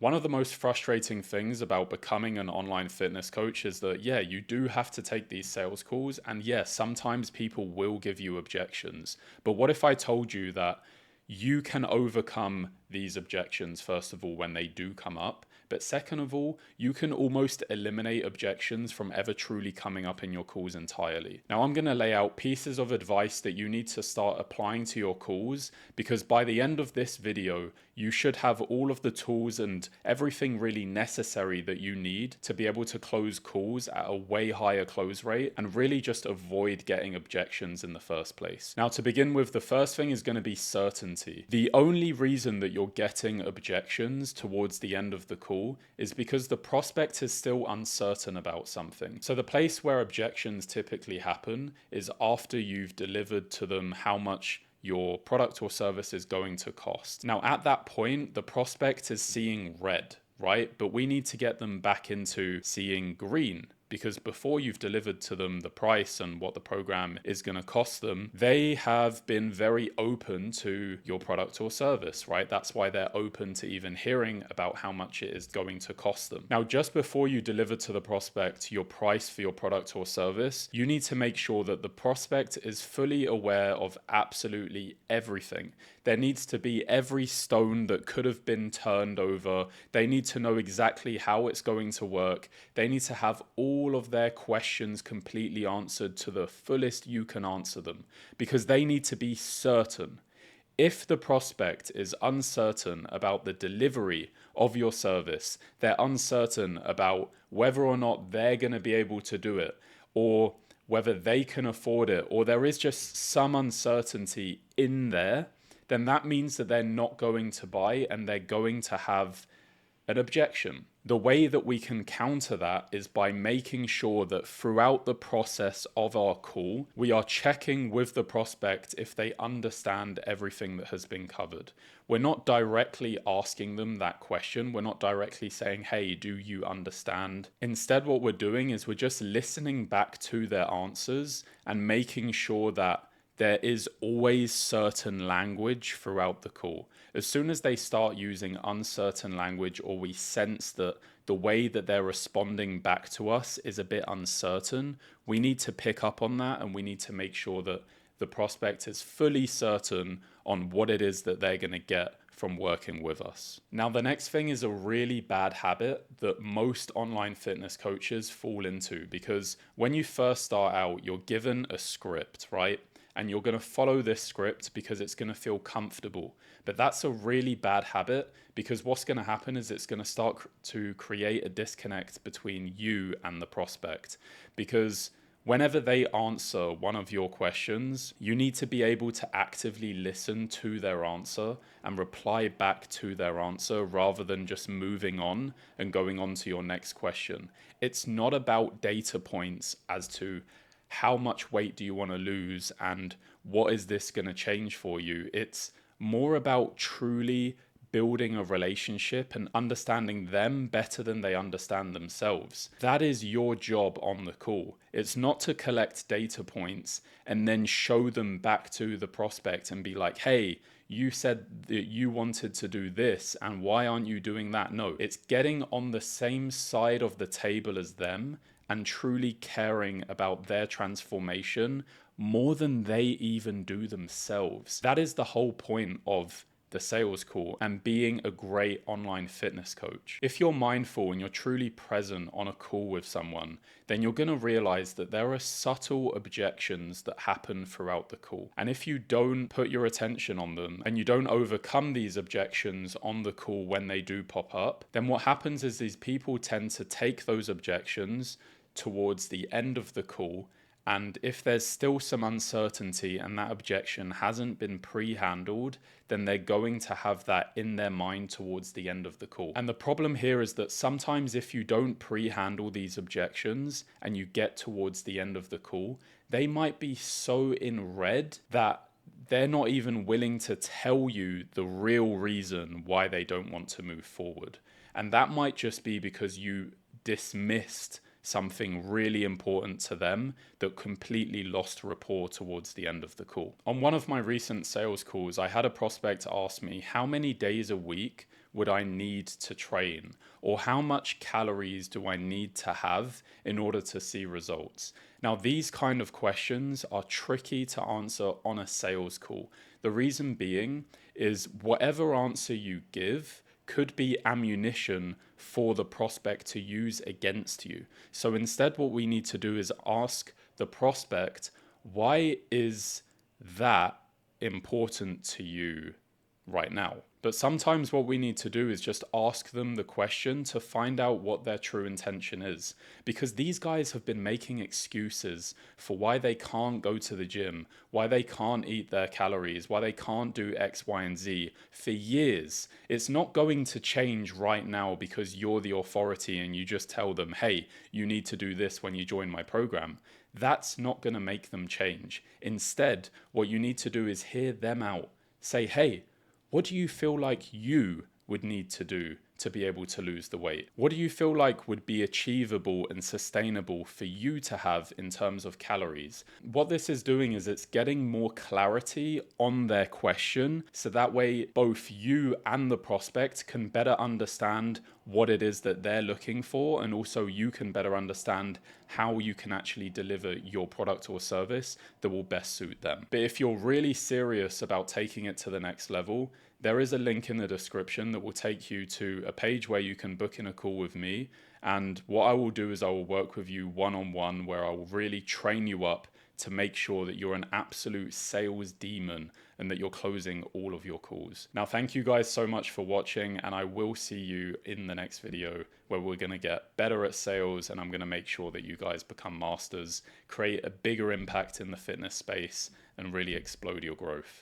One of the most frustrating things about becoming an online fitness coach is that, yeah, you do have to take these sales calls. And yes, sometimes people will give you objections. But what if I told you that you can overcome these objections, first of all, when they do come up? But second of all, you can almost eliminate objections from ever truly coming up in your calls entirely. Now, I'm going to lay out pieces of advice that you need to start applying to your calls, because by the end of this video, you should have all of the tools and everything really necessary that you need to be able to close calls at a way higher close rate and really just avoid getting objections in the first place. Now, to begin with, the first thing is going to be certainty. The only reason that you're getting objections towards the end of the call is because the prospect is still uncertain about something. So the place where objections typically happen is after you've delivered to them how much your product or service is going to cost. Now, at that point, the prospect is seeing red, right? But we need to get them back into seeing green, because before you've delivered to them the price and what the program is going to cost them, they have been very open to your product or service, right? That's why they're open to even hearing about how much it is going to cost them. Now, just before you deliver to the prospect your price for your product or service, you need to make sure that the prospect is fully aware of absolutely everything. There needs to be every stone that could have been turned over. They need to know exactly how it's going to work. They need to have all of their questions completely answered to the fullest you can answer them, because they need to be certain. If the prospect is uncertain about the delivery of your service, they're uncertain about whether or not they're going to be able to do it, or whether they can afford it, or there is just some uncertainty in there, then that means that they're not going to buy and they're going to have an objection. The way that we can counter that is by making sure that throughout the process of our call, we are checking with the prospect if they understand everything that has been covered. We're not directly asking them that question. We're not directly saying, hey, do you understand? Instead, what we're doing is we're just listening back to their answers and making sure that there is always certain language throughout the call. As soon as they start using uncertain language, or we sense that the way that they're responding back to us is a bit uncertain, we need to pick up on that, and we need to make sure that the prospect is fully certain on what it is that they're going to get from working with us. Now, the next thing is a really bad habit that most online fitness coaches fall into, because when you first start out, you're given a script, right? And you're going to follow this script because it's going to feel comfortable. But that's a really bad habit, because what's going to happen is it's going to start to create a disconnect between you and the prospect. Because whenever they answer one of your questions, you need to be able to actively listen to their answer and reply back to their answer, rather than just moving on and going on to your next question. It's not about data points as to how much weight do you want to lose and what is this going to change for you. It's more about truly building a relationship and understanding them better than they understand themselves. That is your job on the call. It's not to collect data points and then show them back to the prospect and be like, hey, you said that you wanted to do this, and why aren't you doing that? No, it's getting on the same side of the table as them and truly caring about their transformation more than they even do themselves. That is the whole point of the sales call and being a great online fitness coach. If you're mindful and you're truly present on a call with someone, then you're going to realize that there are subtle objections that happen throughout the call. And if you don't put your attention on them and you don't overcome these objections on the call when they do pop up, then what happens is these people tend to take those objections towards the end of the call, and if there's still some uncertainty and that objection hasn't been pre-handled, then they're going to have that in their mind towards the end of the call. And the problem here is that sometimes if you don't pre-handle these objections and you get towards the end of the call, they might be so in red that they're not even willing to tell you the real reason why they don't want to move forward. And that might just be because you dismissed something really important to them that completely lost rapport towards the end of the call. On one of my recent sales calls, I had a prospect ask me how many days a week would I need to train? Or how much calories do I need to have in order to see results? Now, these kind of questions are tricky to answer on a sales call. The reason being is whatever answer you give could be ammunition for the prospect to use against you. So instead, what we need to do is ask the prospect, why is that important to you right now? But sometimes what we need to do is just ask them the question to find out what their true intention is. Because these guys have been making excuses for why they can't go to the gym, why they can't eat their calories, why they can't do X, Y, and Z for years. It's not going to change right now because you're the authority and you just tell them, hey, you need to do this when you join my program. That's not going to make them change. Instead, what you need to do is hear them out. Say, hey, what do you feel like you would need to do to be able to lose the weight? What do you feel like would be achievable and sustainable for you to have in terms of calories? What this is doing is it's getting more clarity on their question, so that way both you and the prospect can better understand what it is that they're looking for, and also you can better understand how you can actually deliver your product or service that will best suit them. But if you're really serious about taking it to the next level, there is a link in the description that will take you to a page where you can book in a call with me. And what I will do is I will work with you one-on-one, where I will really train you up to make sure that you're an absolute sales demon and that you're closing all of your calls. Now, thank you guys so much for watching, and I will see you in the next video where we're going to get better at sales, and I'm going to make sure that you guys become masters, create a bigger impact in the fitness space, and really explode your growth.